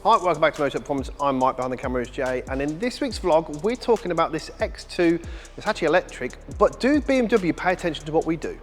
Hi, welcome back to Motech Shop. I'm Mike, behind the camera is Jay, and in this week's vlog, we're talking about this X2. It's actually electric, but do BMW pay attention to what we do?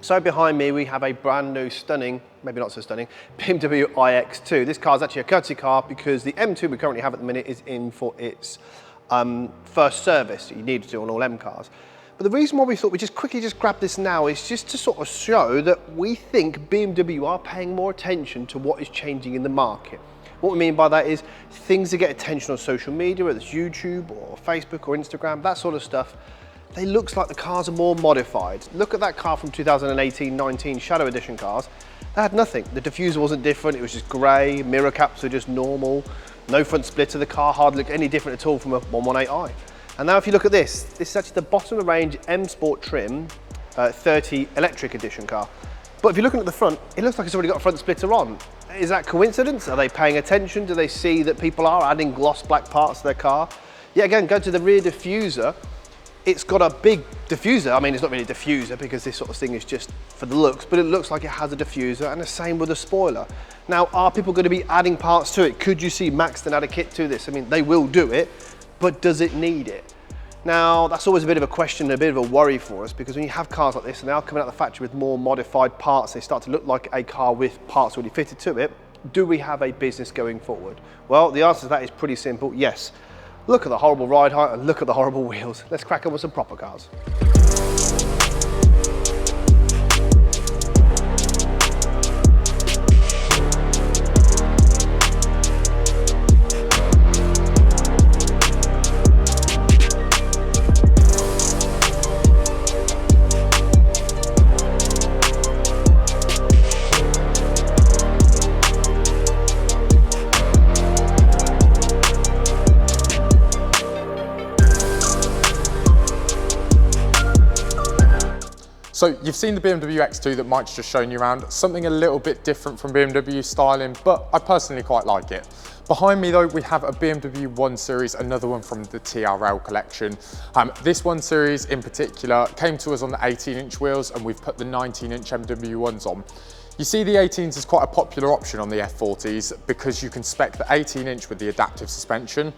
So behind me we have a brand new stunning, maybe not so stunning, BMW iX2. This car is actually a courtesy car because the M2 we currently have at the minute is in for its first service you need to do on all M cars. But the reason why we thought we'd just quickly grab this now is just to sort of show that we think BMW are paying more attention to what is changing in the market. What we mean by that is things that get attention on social media, whether it's YouTube or Facebook or Instagram, that sort of stuff. They looks like the cars are more modified. Look at that car from 2018-19 Shadow Edition cars. They had nothing. The diffuser wasn't different, it was just grey, mirror caps were just normal, no front splitter, the car hardly looked any different at all from a 118i. And now if you look at this is actually the bottom of the range M Sport trim 30 electric edition car. But if you're looking at the front, it looks like it's already got a front splitter on. Is that coincidence? Are they paying attention? Do they see that people are adding gloss black parts to their car? Yeah, again, go to the rear diffuser. It's got a big diffuser. I mean, it's not really a diffuser because this sort of thing is just for the looks, but it looks like it has a diffuser, and the same with the spoiler. Now, are people going to be adding parts to it? Could you see Maxton add a kit to this? I mean, they will do it, but does it need it? Now, that's always a bit of a question, a bit of a worry for us, because when you have cars like this and they are coming out of the factory with more modified parts, they start to look like a car with parts already fitted to it. Do we have a business going forward? Well, the answer to that is pretty simple, yes. Look at the horrible ride height and look at the horrible wheels. Let's crack on with some proper cars. So you've seen the BMW X2 that Mike's just shown you around, something a little bit different from BMW styling, but I personally quite like it. Behind me though, we have a BMW 1 Series, another one from the TRL collection. This 1 Series in particular came to us on the 18-inch wheels, and we've put the 19-inch MW1s on. You see the 18s is quite a popular option on the F40s because you can spec the 18-inch with the adaptive suspension.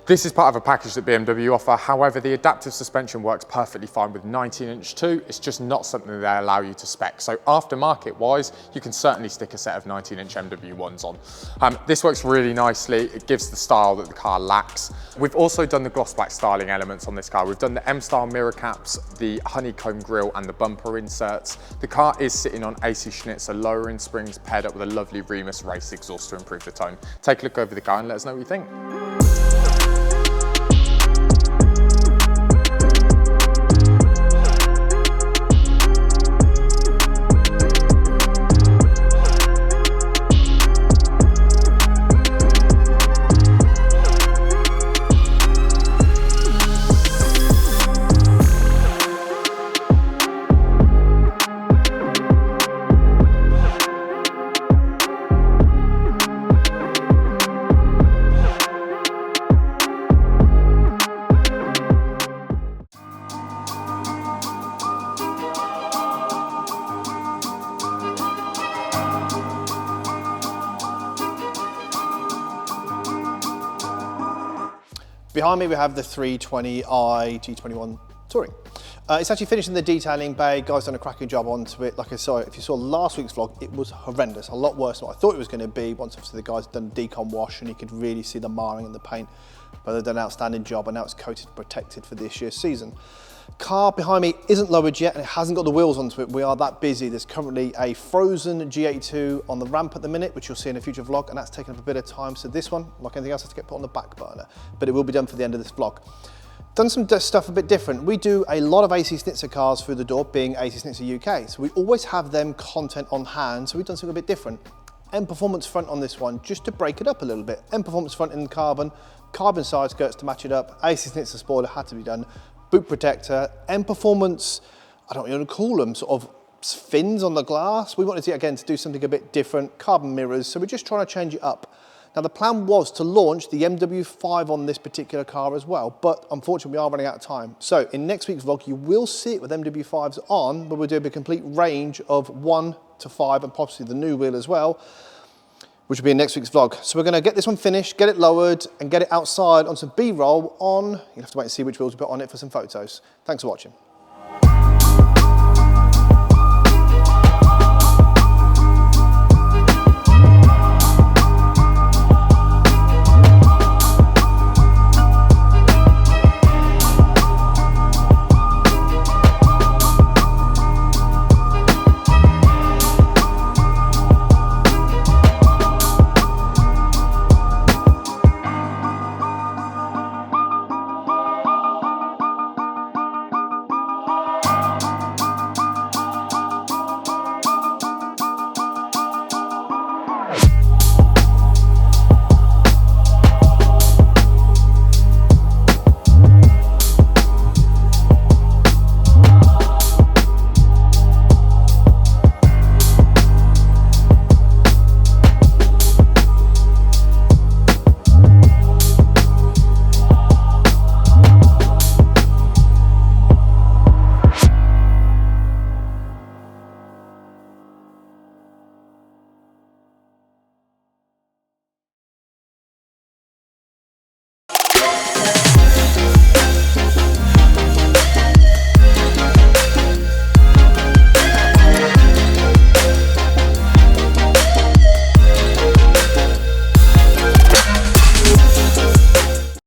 This is part of a package that BMW offer. However, the adaptive suspension works perfectly fine with 19-inch too. It's just not something they allow you to spec. So aftermarket wise, you can certainly stick a set of 19-inch MW1s on. This works really nicely. It gives the style that the car lacks. We've also done the gloss black styling elements on this car. We've done the M-style mirror caps, the honeycomb grille and the bumper inserts. The car is sitting on AC Schnitzer lowering springs paired up with a lovely Remus race exhaust to improve the tone. Take a look over the car and let us know what you think. Behind me we have the 320i G21 Touring. It's actually finished in the detailing bay. Guys done a cracking job onto it. Like I saw, if you saw last week's vlog, it was horrendous, a lot worse than what I thought it was going to be. Once obviously the guys done a decon wash and you could really see the marring in the paint, but they've done an outstanding job, and now it's coated and protected for this year's season. Car behind me isn't lowered yet and it hasn't got the wheels onto it. We are that busy. There's currently a frozen G82 on the ramp at the minute, which you'll see in a future vlog, and that's taken up a bit of time. So this one, like anything else, has to get put on the back burner, but it will be done for the end of this vlog. Done some stuff a bit different. We do a lot of AC Schnitzer cars through the door, being AC Schnitzer UK. So we always have them content on hand. So we've done something a bit different. M Performance front on this one, just to break it up a little bit. M Performance front in carbon side skirts to match it up. AC Schnitzer spoiler had to be done. Boot protector, M Performance, I don't know what you want to call them, sort of fins on the glass. We wanted to, again, to do something a bit different, carbon mirrors. So we're just trying to change it up. Now the plan was to launch the MW5 on this particular car as well, but unfortunately we are running out of time. So in next week's vlog, you will see it with MW5s on, but we're doing a complete range of 1 to 5 and possibly the new wheel as well, which will be in next week's vlog. So we're gonna get this one finished, get it lowered and get it outside on some B-roll on, you'll have to wait and see which wheels we put on it for some photos. Thanks for watching.